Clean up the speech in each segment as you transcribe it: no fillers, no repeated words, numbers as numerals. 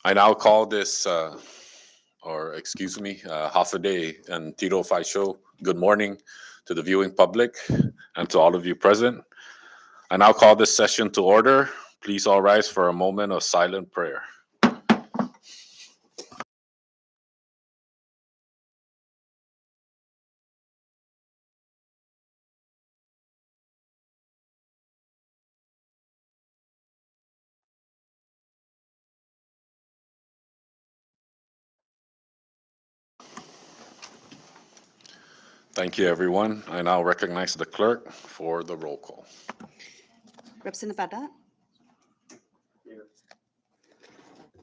I now call this, half a day and Tito Fi Show. Good morning to the viewing public and to all of you present. I now call this session to order. Please all rise for a moment of silent prayer. Thank you, everyone. I now recognize the clerk for the roll call. Representative Vada?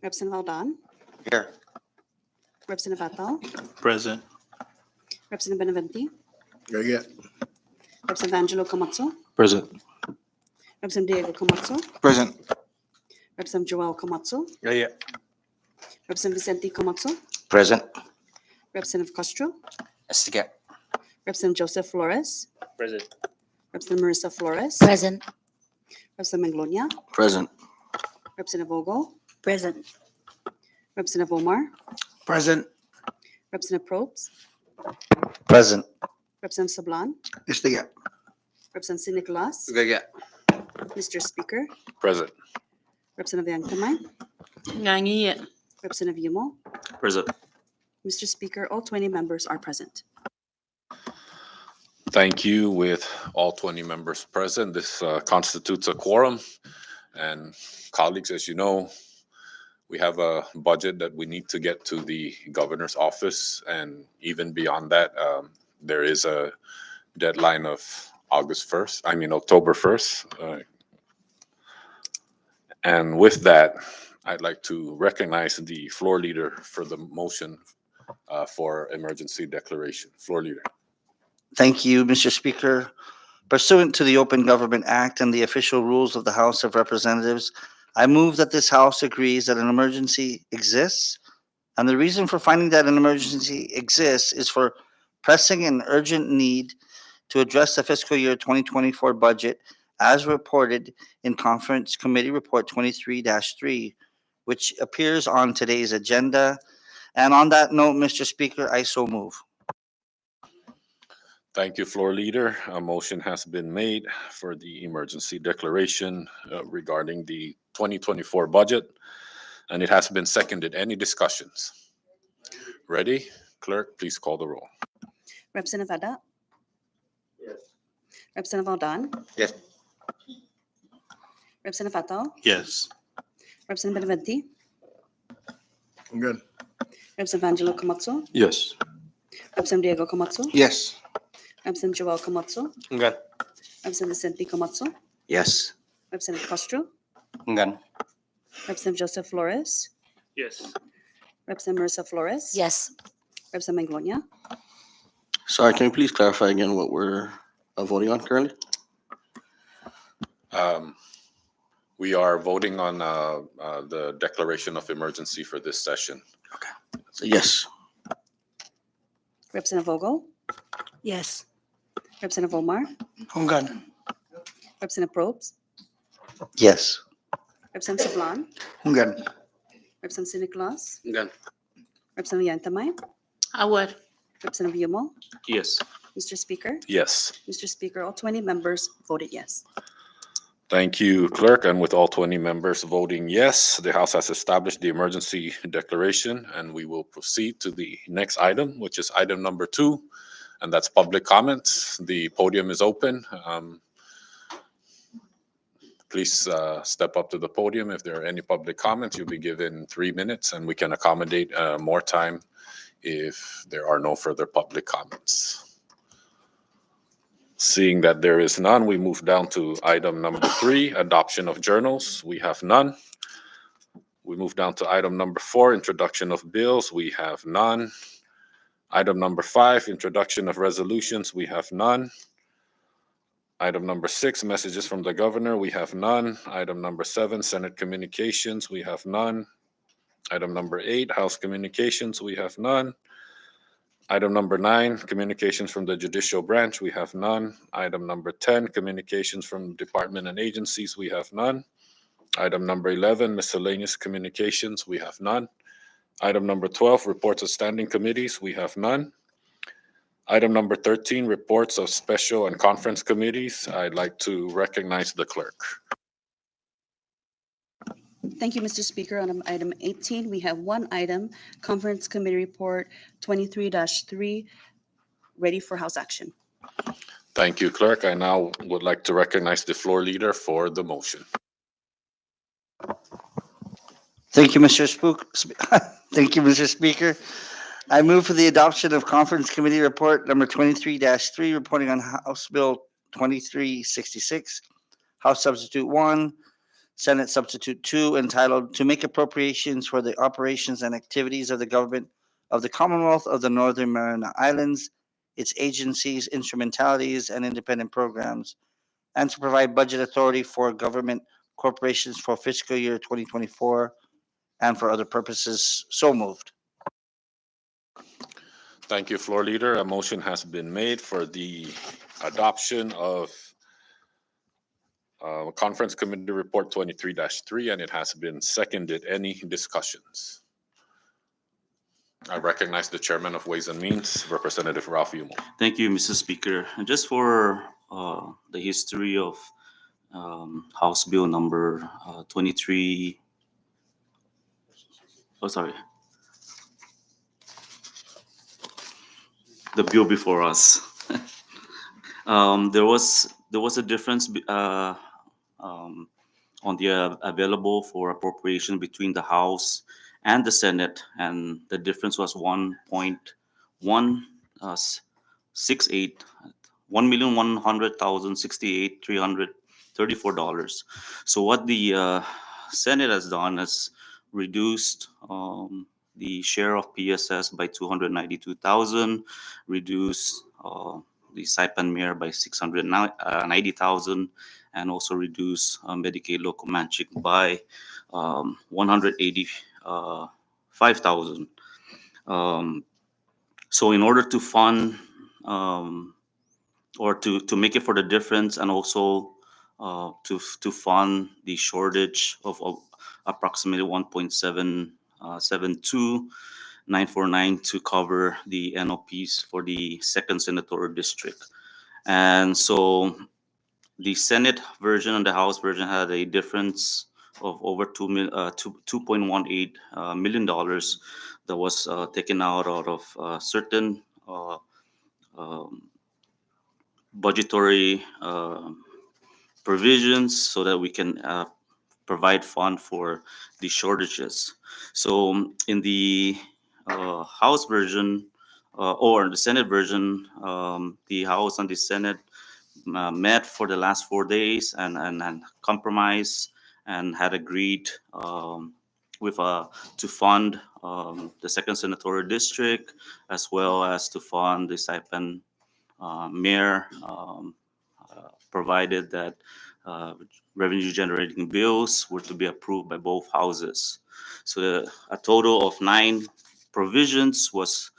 Representative Aldan? Here. Representative Atal? Present. Representative Benavente? Very good. Representative Angelo Camacho? Present. Representative Diego Camacho? Present. Representative Joel Camacho? Yeah. Representative Vicente Camacho? Present. Representative Castro? Estiga. Representative Joseph Flores? Present. Representative Marissa Flores? Present. Representative Manglonia? Present. Representative Ogo? Present. Representative Omar? Present. Representative Probst? Present. Representative Sablan? Estiga. Representative St. Nicolas? Yeah. Mr. Speaker? Present. Representative Yangtamay? Ngangi. Representative Yumo? Present. Mr. Speaker, all 20 members are present. Thank you. With all 20 members present, this constitutes a quorum. And colleagues, as you know, we have a budget that we need to get to the governor's office. And even beyond that, there is a deadline of October 1st. And with that, I'd like to recognize the floor leader for the motion for emergency declaration. Floor leader. Thank you, Mr. Speaker. Pursuant to the Open Government Act and the official rules of the House of Representatives, I move that this House agrees that an emergency exists. And the reason for finding that an emergency exists is for pressing and urgent need to address the fiscal year 2024 budget as reported in Conference Committee Report 23-3, which appears on today's agenda. And on that note, Mr. Speaker, I so move. Thank you, floor leader. A motion has been made for the emergency declaration regarding the 2024 budget, and it has been seconded. Any discussions? Ready? Clerk, please call the roll. Representative Vada? Yes. Representative Aldan? Yes. Representative Atal? Yes. Representative Benavente? I'm good. Representative Angelo Camacho? Yes. Representative Diego Camacho? Yes. Representative Joel Camacho? I'm good. Representative Vicente Camacho? Yes. Representative Castro? I'm good. Representative Joseph Flores? Yes. Representative Marissa Flores? Yes. Representative Manglonia? Sorry, can you please clarify again what we're voting on currently? We are voting on the declaration of emergency for this session. So yes. Representative Ogo? Yes. Representative Omar? I'm good. Representative Probst? Yes. Representative Sablan? I'm good. Representative St. Nicolas? I'm good. Representative Yantamay? I would. Representative Yumo? Yes. Mr. Speaker? Yes. Mr. Speaker, all 20 members voted yes. Thank you, clerk. And with all 20 members voting yes, the House has established the emergency declaration, and we will proceed to the next item, which is item number 2, and that's public comments. The podium is open. Please step up to the podium. If there are any public comments, you'll be given 3 minutes, and we can accommodate more time if there are no further public comments. Seeing that there is none, we move down to item number 3, adoption of journals. We have none. We move down to item number 4, introduction of bills. We have none. Item number 5, introduction of resolutions. We have none. Item number 6, messages from the governor. We have none. Item number 7, Senate communications. We have none. Item number 8, House communications. We have none. Item number 9, communications from the judicial branch. We have none. Item number 10, communications from department and agencies. We have none. Item number 11, miscellaneous communications, we have none. Item number 12, reports of standing committees, we have none. Item number 13, reports of special and conference committees. I'd like to recognize the clerk. Thank you, Mr. Speaker. On item 18, we have one item, Conference Committee Report 23-3, ready for House action. Thank you, clerk. I now would like to recognize the floor leader for the motion. Thank you, Mr. Thank you, Mr. Speaker. I move for the adoption of Conference Committee Report number 23-3, reporting on House Bill 2366, House Substitute 1, Senate Substitute 2, entitled "To Make Appropriations for the Operations and Activities of the Government of the Commonwealth of the Northern Mariana Islands, its agencies, instrumentalities, and independent programs, and to provide budget authority for government corporations for fiscal year 2024 and for other purposes." So moved. Thank you, floor leader. A motion has been made for the adoption of Conference Committee Report 23-3, and it has been seconded. Any discussions? I recognize the Chairman of Ways and Means, Representative Ralph Yumo. Thank you, Mr. Speaker. And just for the history of House Bill number 23, the bill before us. There was a difference on the available for appropriation between the House and the Senate, and the difference was 1.168 $1,100,068,334. So what the Senate has done is reduced the share of PSS by 292,000, reduced the Saipan Mayor by 690,000, and also reduce Medicaid Local Manchik by 185,000. So in order to fund or to make it for the difference, and also to fund the shortage of approximately 1.74949 to cover the NOPs for the second senatorial district. And so the Senate version and the House version had a difference of over $2.18 million that was taken out of certain budgetary provisions so that we can provide fund for the shortages. So in the House version or the Senate version, the House and the Senate met for the last 4 days and compromised and had agreed with to fund the second senatorial district, as well as to fund the Saipan mayor, provided that revenue generating bills were to be approved by both houses. So a total of 9 provisions was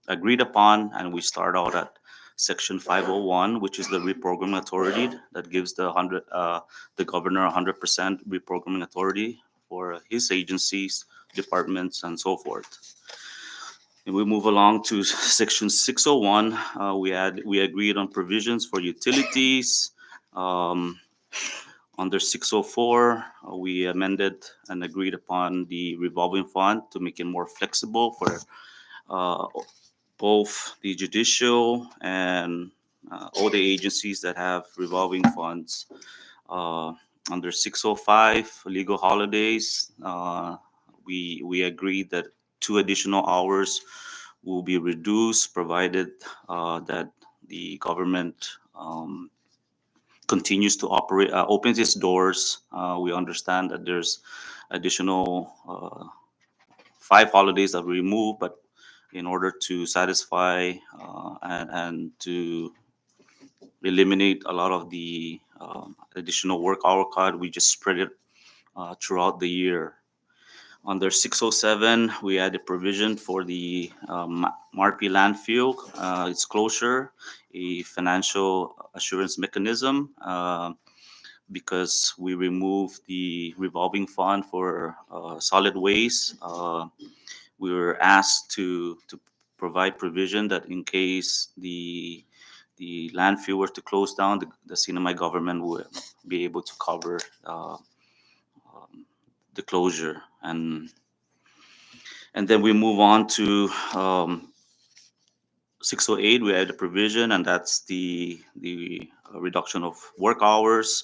agreed upon, and we start out at Section 501, which is the reprogramming authority that gives the governor 100% reprogramming authority for his agencies, departments, and so forth. And we move along to Section 601. We agreed on provisions for utilities. Under 604, we amended and agreed upon the revolving fund to make it more flexible for both the judicial and all the agencies that have revolving funds. Under 605, legal holidays, we agreed that 2 additional hours will be reduced, provided that the government continues to operate, opens its doors. We understand that there's additional 5 holidays that we remove, but in order to satisfy and to eliminate a lot of the additional work hour cut, we just spread it throughout the year. Under 607, we had a provision for the Marpi landfill, its closure, a financial assurance mechanism. because we removed the revolving fund for solid waste. We were asked to provide provision that in case the landfill were to close down, the Sinamay government would be able to cover the closure. And then we move on to 608. We add a provision, and that's the reduction of work hours.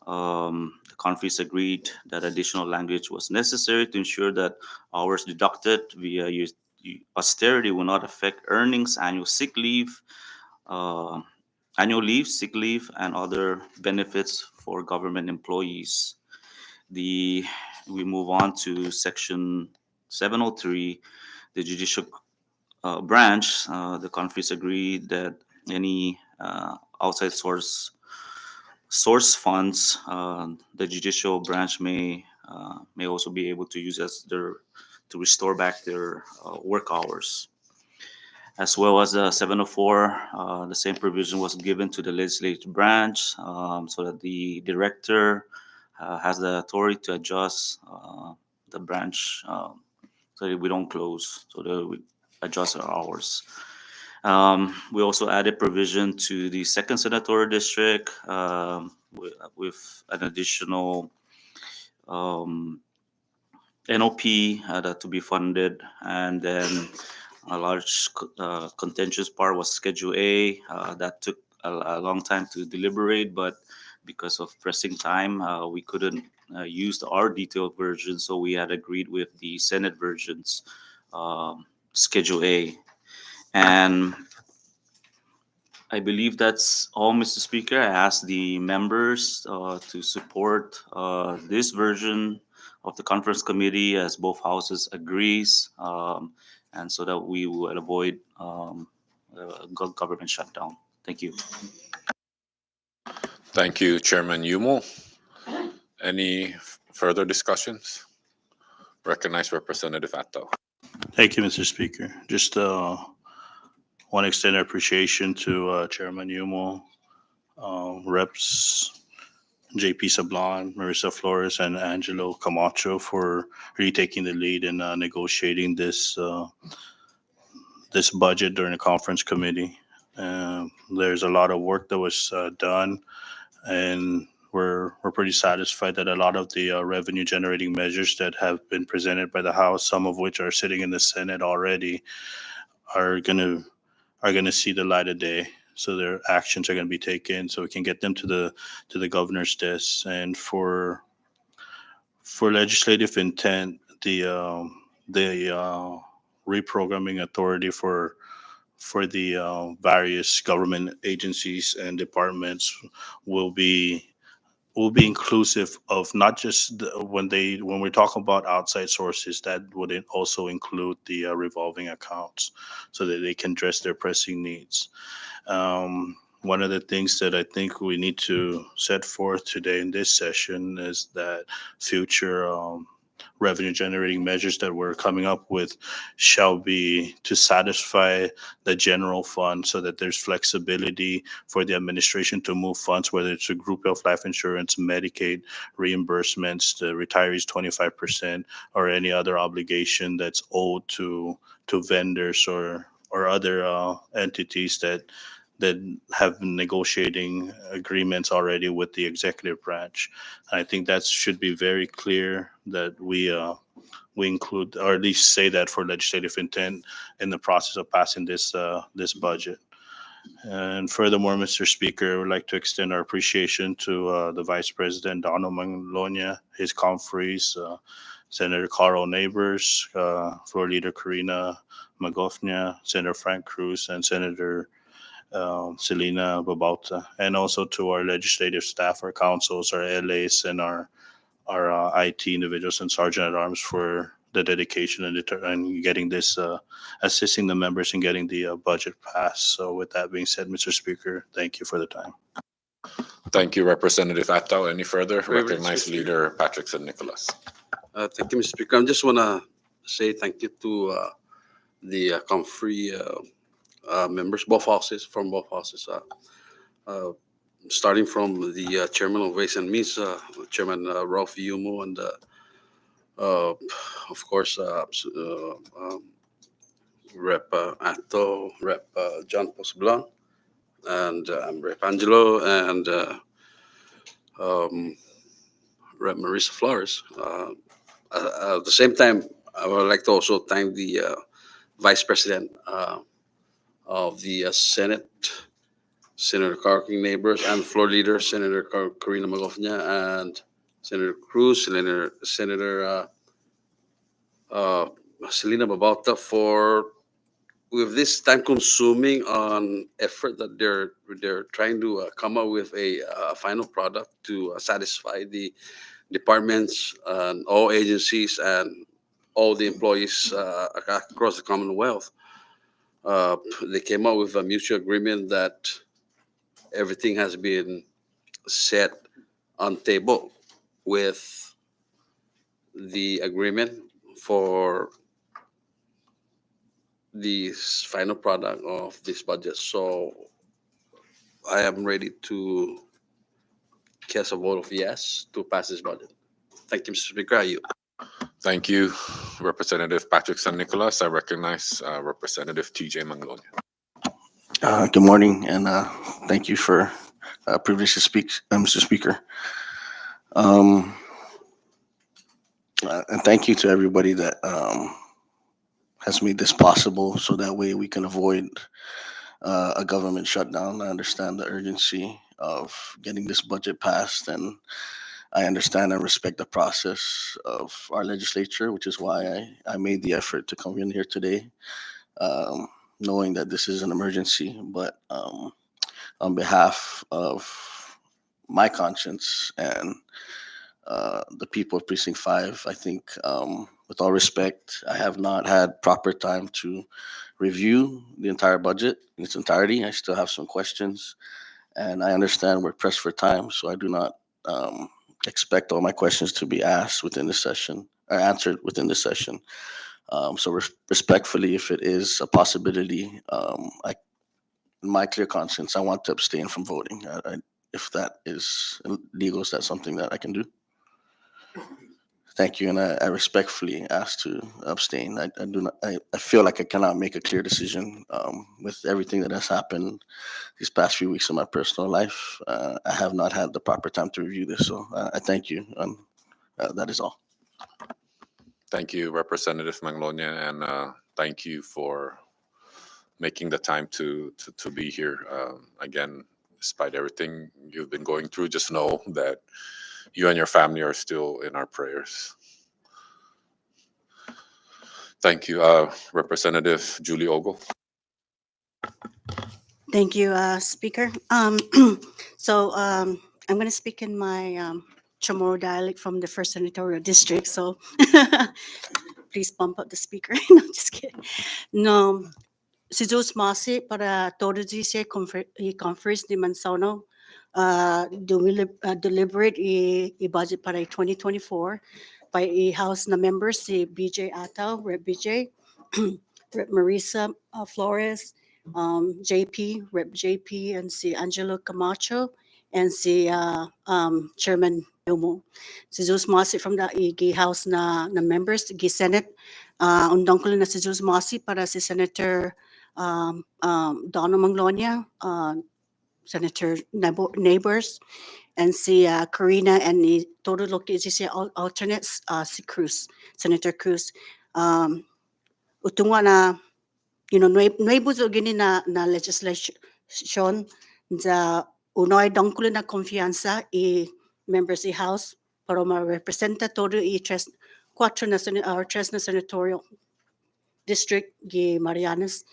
The conferees agreed that additional language was necessary to ensure that hours deducted via austerity will not affect earnings, annual leave, sick leave, and other benefits for government employees. We move on to section 703, the judicial branch. The conferees agreed that any outside source funds, the judicial branch may also be able to use to restore back their work hours. As well as 704, the same provision was given to the legislative branch, so that the director has the authority to adjust the branch, so that we don't close, so that we adjust our hours. We also added provision to the second senatorial district with an additional NOP that to be funded, and then a large contentious part was Schedule A. That took a long time to deliberate, but because of pressing time, we couldn't use our detailed version, so we had agreed with the Senate version's Schedule A. And I believe that's all, Mr. Speaker. I ask the members to support this version of the conference committee as both houses agrees, and so that we will avoid government shutdown. Thank you. Thank you, Chairman Yumo. Any further discussions? Recognize Representative Atto. Thank you, Mr. Speaker. Just want to extend our appreciation to Chairman Yumo, Reps JP Sablan, Marissa Flores, and Angelo Camacho for really taking the lead in negotiating this budget during the conference committee. There's a lot of work that was done, and we're pretty satisfied that a lot of the revenue generating measures that have been presented by the House, some of which are sitting in the Senate already, are gonna see the light of day. So their actions are going to be taken, so we can get them to the governor's desk. And for legislative intent, the reprogramming authority for the various government agencies and departments will be inclusive of not just when we're talking about outside sources, that would also include the revolving accounts, so that they can address their pressing needs. One of the things that I think we need to set forth today in this session is that future revenue generating measures that we're coming up with shall be to satisfy the general fund, so that there's flexibility for the administration to move funds, whether it's a group of life insurance, Medicaid reimbursements, the retirees 25%, or any other obligation that's owed to vendors or other entities that have been negotiating agreements already with the executive branch. I think that should be very clear that we include, or at least say that for legislative intent in the process of passing this budget. And furthermore, Mr. Speaker, I would like to extend our appreciation to the Vice President, Donald Manglonia, his conferees, Senator Carl Neighbors, Floor Leader Karina Magofnia, Senator Frank Cruz, and Senator Selena Babauta, and also to our legislative staff, our councils, our LAs, and our IT individuals and Sergeant at Arms for the dedication and getting this, assisting the members in getting the budget passed. So with that being said, Mr. Speaker, thank you for the time. Thank you, Representative Atto. Any further? Very Recognize Mr. Leader Patrick St. Nicholas. Thank you, Mr. Speaker. I just want to say thank you to the conferee members, both houses, from both houses. starting from the chairman of Ways and Means, Chairman Ralph Yumo, and of course, Rep. Ato, Rep. John Posblan, and Rep. Angelo, and um, Rep. Marisa Flores. At the same time, I would like to also thank the Vice President of the Senate, Senator Carl King Neighbors, and Floor Leader, Senator Corina Magofnia, and Senator Cruz, Senator Selena Babauta, for with this time consuming on effort that they're trying to come up with a final product to satisfy the departments and all agencies and all the employees across the Commonwealth. They came up with a mutual agreement that everything has been set on table with the agreement for the final product of this budget. So I am ready to cast a vote of yes to pass this budget. Thank you, Mr. Speaker. Are you? Thank you, Representative Patrick San Nicolas. I recognize Representative TJ Manglonia. Good morning, and thank you for privilege to speak, Mr. Speaker. And thank you to everybody that has made this possible, so that way we can avoid a government shutdown. I understand the urgency of getting this budget passed, and I understand and respect the process of our legislature, which is why I made the effort to come in here today, knowing that this is an emergency. But on behalf of my conscience and the people of Precinct 5, I think, with all respect, I have not had proper time to review the entire budget in its entirety. I still have some questions, and I understand we're pressed for time, so I do not expect all my questions to be asked within the session or answered within the session. So respectfully, if it is a possibility, in my clear conscience, I want to abstain from voting. If that is legal, is that something that I can do? Thank you, and I respectfully ask to abstain. I do not. I feel like I cannot make a clear decision with everything that has happened these past few weeks of my personal life. I have not had the proper time to review this, so I thank you. That is all. Thank you, Representative Manglonia, and thank you for making the time to be here. Again, despite everything you've been going through, just know that you and your family are still in our prayers. Thank you, Representative Julie Ogle. Thank you, Speaker. I'm going to speak in my Chamorro dialect from the first senatorial district. So please bump up the speaker. No, just kidding. No, si Zeus Masi para todos dice conference di Mansono deliberate i-budget para 2024 by i-House na members si BJ Ataw, Rep. BJ, Rep. Marisa Flores, JP, Rep. JP, and si Angelo Camacho, and si Chairman Yumo. Si Zeus Masi from the i-House na members, i-Senate, undang ko lang na si Zeus Masi para si Senator Donna Manglonia, Senator Neighbors, and si Karina, and the total look is si alternates si Cruz, Senator Cruz. Utunga na, nuevos o gini na legislation sa unoy dangkulo na konfiansa i members i House para ma-representa todo i tres na senatorial district gi Marianas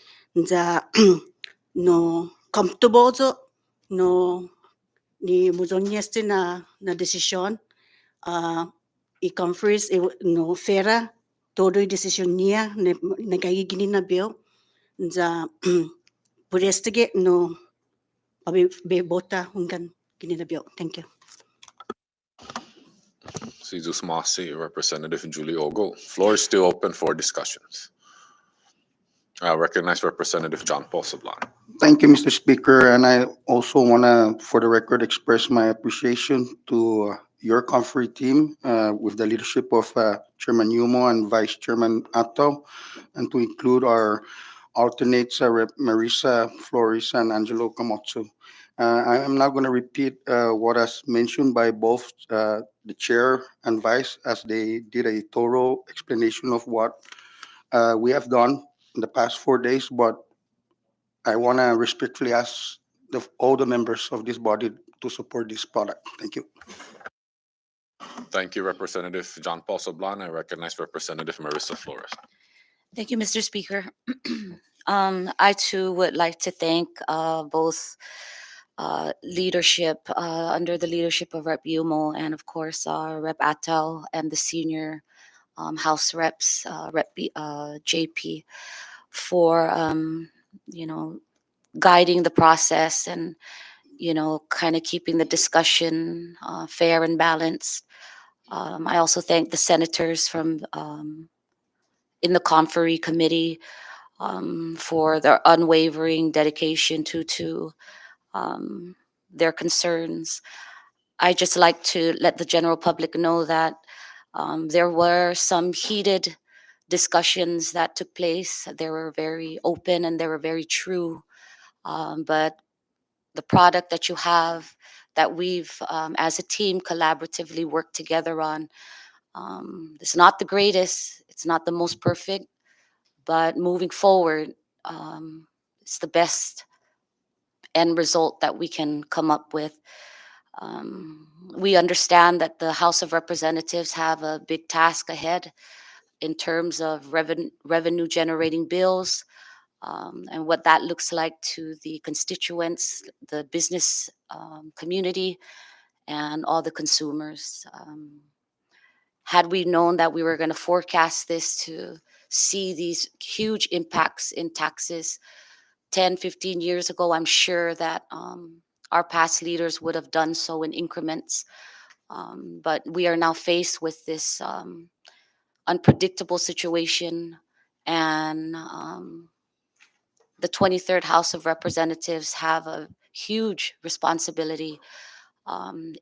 sa no comfortable so no ni muzonyeste na desisyon i-conference no fera todo i desisyon niya nagagigini na bill sa purestige no pabibota hanggang gini na bill. Thank you. Jesus Masi, Representative Julie Ogle. Floor is still open for discussions. I recognize Representative John Paul Sablan. Thank you, Mr. Speaker, and I also want to, for the record, express my appreciation to your conferee team with the leadership of Chairman Yumo and Vice Chairman Atto, and to include our alternates, Rep. Marisa Flores and Angelo Camotso. I am now going to repeat what was mentioned by both the chair and vice, as they did a thorough explanation of what we have done in the past 4 days, but I want to respectfully ask all the members of this body to support this product. Thank you. Thank you, Representative John Paul Sablan. I recognize Representative Marissa Flores. Thank you, Mr. Speaker. I too would like to thank both leadership under the leadership of Rep. Yumo and of course Rep. Atal and the senior House reps, JP, for guiding the process and kind of keeping the discussion fair and balanced. I also thank the senators from in the conferee committee for their unwavering dedication to their concerns. I just like to let the general public know that there were some heated discussions that took place. They were very open and they were very true. But the product that you have, that we've as a team collaboratively worked together on, it's not the greatest, it's not the most perfect, but moving forward, it's the best end result that we can come up with. We understand that the House of Representatives have a big task ahead in terms of revenue generating bills, and what that looks like to the constituents, the business community, and all the consumers. Had we known that we were going to forecast this to see these huge impacts in taxes 10, 15 years ago, I'm sure that our past leaders would have done so in increments. But we are now faced with this unpredictable situation, and the 23rd House of Representatives have a huge responsibility.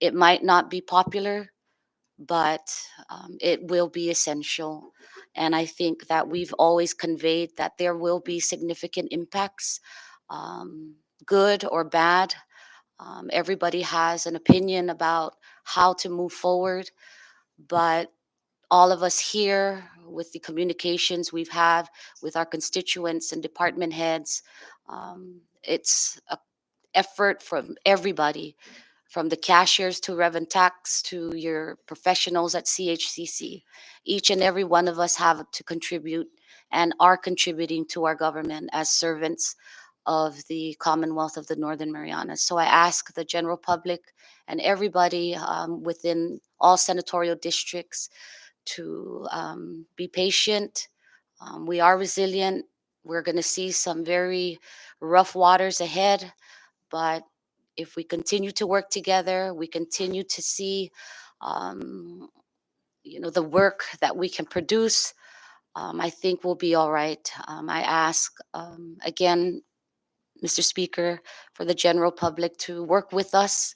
It might not be popular, but it will be essential. And I think that we've always conveyed that there will be significant impacts, good or bad. Everybody has an opinion about how to move forward, but all of us here, with the communications we've had with our constituents and department heads, it's an effort from everybody, from the cashiers to Rev and Tax to your professionals at CHCC. Each and every one of us have to contribute and are contributing to our government as servants of the Commonwealth of the Northern Marianas. So I ask the general public and everybody within all senatorial districts to be patient. We are resilient. We're going to see some very rough waters ahead, but if we continue to work together, we continue to see, the work that we can produce, I think we'll be all right. I ask again, Mr. Speaker, for the general public to work with us.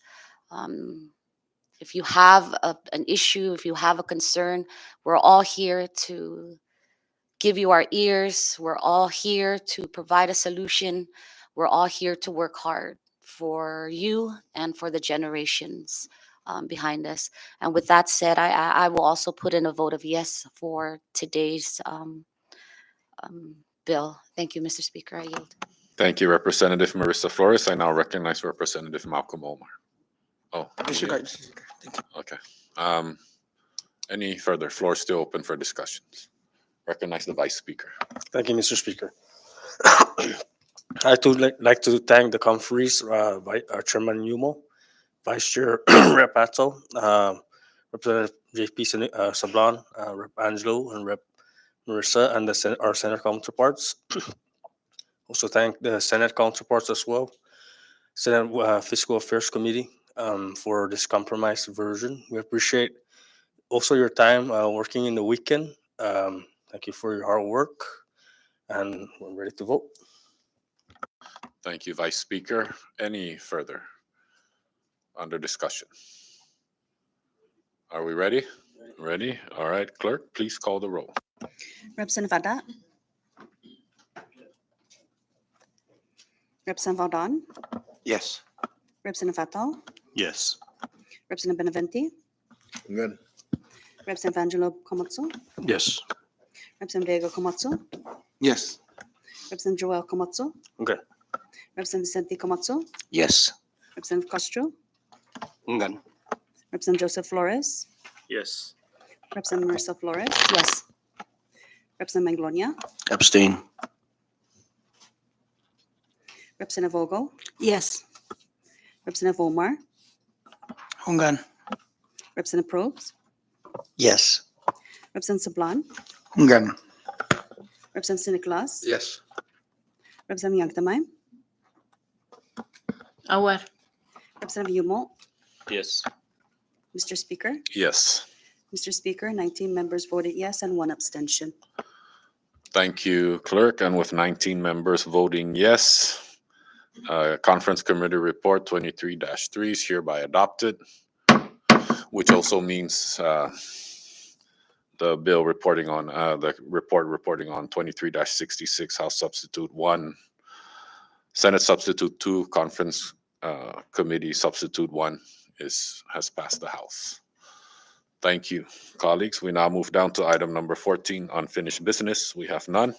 If you have an issue, if you have a concern, we're all here to give you our ears. We're all here to provide a solution. We're all here to work hard for you and for the generations behind us. And with that said, I will also put in a vote of yes for today's bill. Thank you, Mr. Speaker. I yield. Thank you, Representative Marissa Flores. I now recognize Representative Malcolm Omar. Oh, Mr. yeah. Guys. Okay. Any further? Floor is still open for discussions. Recognize the Vice Speaker. Thank you, Mr. Speaker. I too like to thank the conferees, Chairman Yumo, Vice Chair Rep. Atto, Representative JP Sablan, Rep. Angelo, and Rep. Marissa, and our Senate counterparts. Also thank the Senate counterparts as well, Senate Fiscal Affairs Committee, for this compromised version. We appreciate also your time working in the weekend. Thank you for your hard work. and we're ready to vote. Thank you, Vice Speaker. Any further under discussion? Are we ready? Ready? All right, Clerk, please call the roll. Representative Ada? Representative Valdon? Yes. Representative Fatal? Yes. Representative Benavente? Good. Representative Angelo Komatsu? Yes. Representative Diego Komatsu? Yes. Representative Joel Komatsu? Okay. Representative Vicente Komatsu? Yes. Representative Castro? Ngan. Representative Joseph Flores? Yes. Representative Marissa Flores? Yes. Representative Manglonia? Abstain. Representative Vogel? Yes. Representative Omar? Ngan. Representative Probst? Yes. Representative Sablan? Ngan. Representative Nicolas? Yes. Representative Yagdamay? Aware. Representative Yumo? Yes. Mr. Speaker? Yes. Mr. Speaker, 19 members voted yes and 1 abstention. Thank you, Clerk. And with 19 members voting yes, Conference Committee Report 23-3 is hereby adopted, which also means the bill reporting on, the report reporting on 23-66, House Substitute 1, Senate Substitute 2, Conference Committee Substitute 1 has passed the House. Thank you, colleagues. We now move down to item number 14, unfinished business. We have none.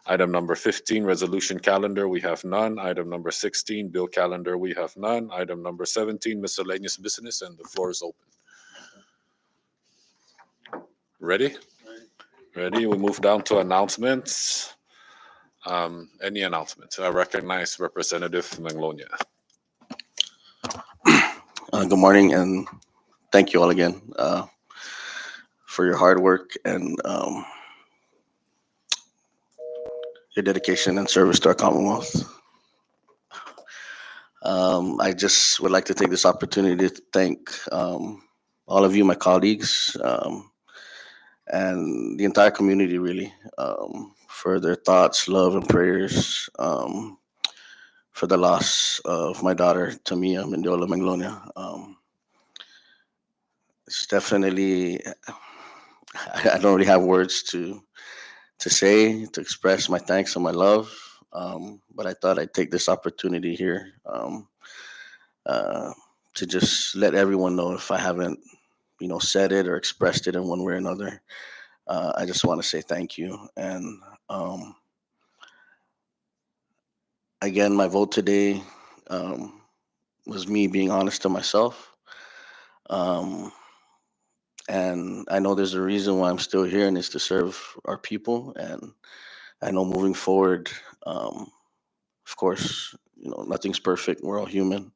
Item number 15, resolution calendar, we have none. Item number 16, bill calendar, we have none. Item number 17, miscellaneous business, and the floor is open. Ready? Ready? We move down to announcements. Any announcements? I recognize Representative Manglonia. Good morning, and thank you all again for your hard work and your dedication and service to our Commonwealth. I just would like to take this opportunity to thank all of you, my colleagues, and the entire community, really, for their thoughts, love, and prayers for the loss of my daughter, Tamia Mendiola Manglonia. It's definitely, I don't really have words to say, to express my thanks and my love. But I thought I'd take this opportunity here to just let everyone know, if I haven't, said it or expressed it in one way or another. I just want to say thank you. And again, my vote today was me being honest to myself. And I know there's a reason why I'm still here, and it's to serve our people. And I know moving forward, of course, nothing's perfect. We're all human.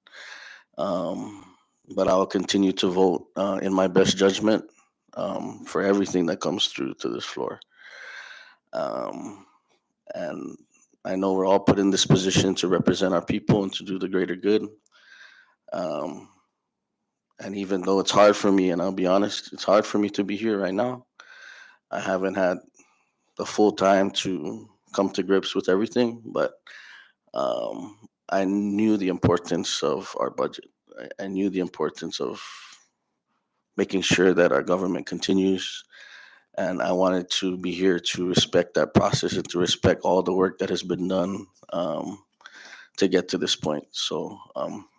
But I'll continue to vote in my best judgment for everything that comes through to this floor. And I know we're all put in this position to represent our people and to do the greater good. And even though it's hard for me, and I'll be honest, it's hard for me to be here right now. I haven't had the full time to come to grips with everything, but I knew the importance of our budget. I knew the importance of making sure that our government continues. And I wanted to be here to respect that process and to respect all the work that has been done to get to this point. So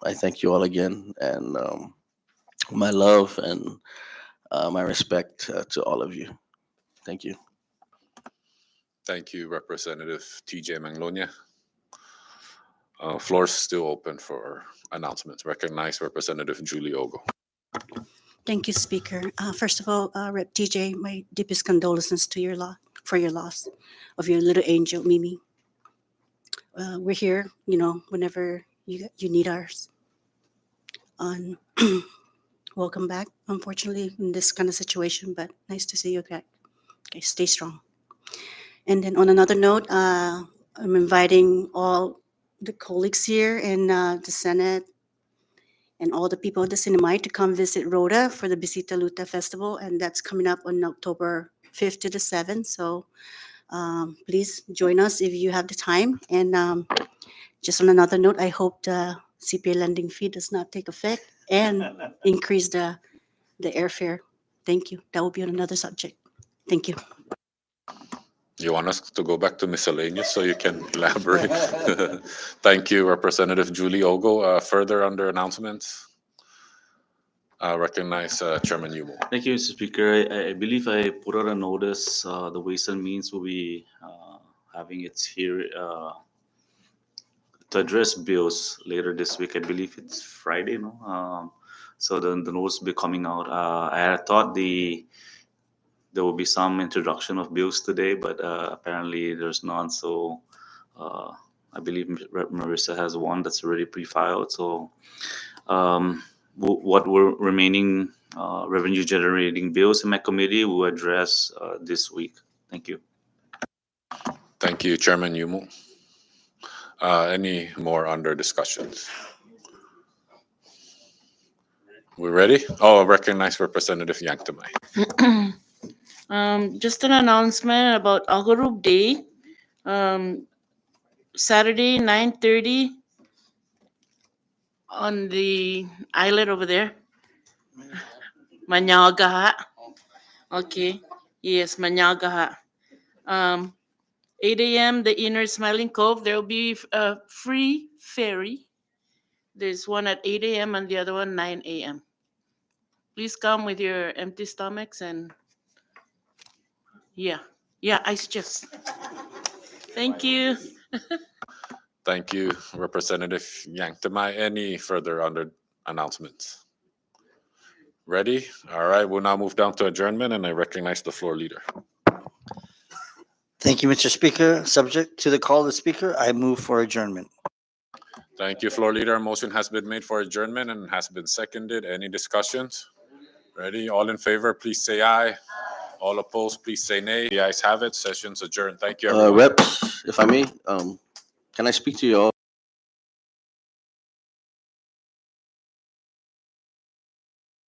I thank you all again, and my love and my respect to all of you. Thank you. Thank you, Representative TJ Manglonia. Floor is still open for announcements. Recognize Representative Julie Ogle. Thank you, Speaker. First of all, Rep. TJ, my deepest condolences to your for your loss of your little angel, Mimi. We're here, whenever you need ours. Welcome back, unfortunately, in this kind of situation, but nice to see you back. Okay, stay strong. And then on another note, I'm inviting all the colleagues here in the Senate and all the people of the Sinamay to come visit Rhoda for the Bisita Luta Festival, and that's coming up on October 5th to the 7th. So Please join us if you have the time. And just on another note, I hope the CPA lending fee does not take effect and increase the airfare. Thank you. That will be on another subject. Thank you. You want us to go back to miscellaneous so you can elaborate? Thank you, Representative Julie Ogo. Further under announcements? Recognize Chairman Yumo. Thank you, Mr. Speaker. I believe I put out a notice, the Ways and Means will be having its here to address bills later this week. I believe it's Friday, no? So the notice will be coming out. I had thought there will be some introduction of bills today, but apparently there's none. So I believe Rep. Marissa has one that's already pre-filed. So what were remaining revenue generating bills in my committee will address this week. Thank you. Thank you, Chairman Yumo. Any more under discussions? We ready? Oh, recognize Representative Yanktamai. Just an announcement about Agorub Day. Saturday, 9:30 on the islet over there. Manyagaha. Okay. Yes, Manyagaha. 8 a.m. the Inner Smiling Cove. There will be a free ferry. There's one at 8 a.m. and the other one 9 a.m. Please come with your empty stomachs and yeah, ice chips. Thank you. Thank you, Representative Yanktamai. Any further under announcements? Ready? All right, we'll now move down to adjournment, and I recognize the floor leader. Thank you, Mr. Speaker. Subject to the call of the Speaker, I move for adjournment. Thank you, floor leader. A motion has been made for adjournment and has been seconded. Any discussions? Ready? All in favor, please say aye. All opposed, please say nay. The ayes have it. Session's adjourned. Thank you, everyone. Reps, if I may, can I speak to you all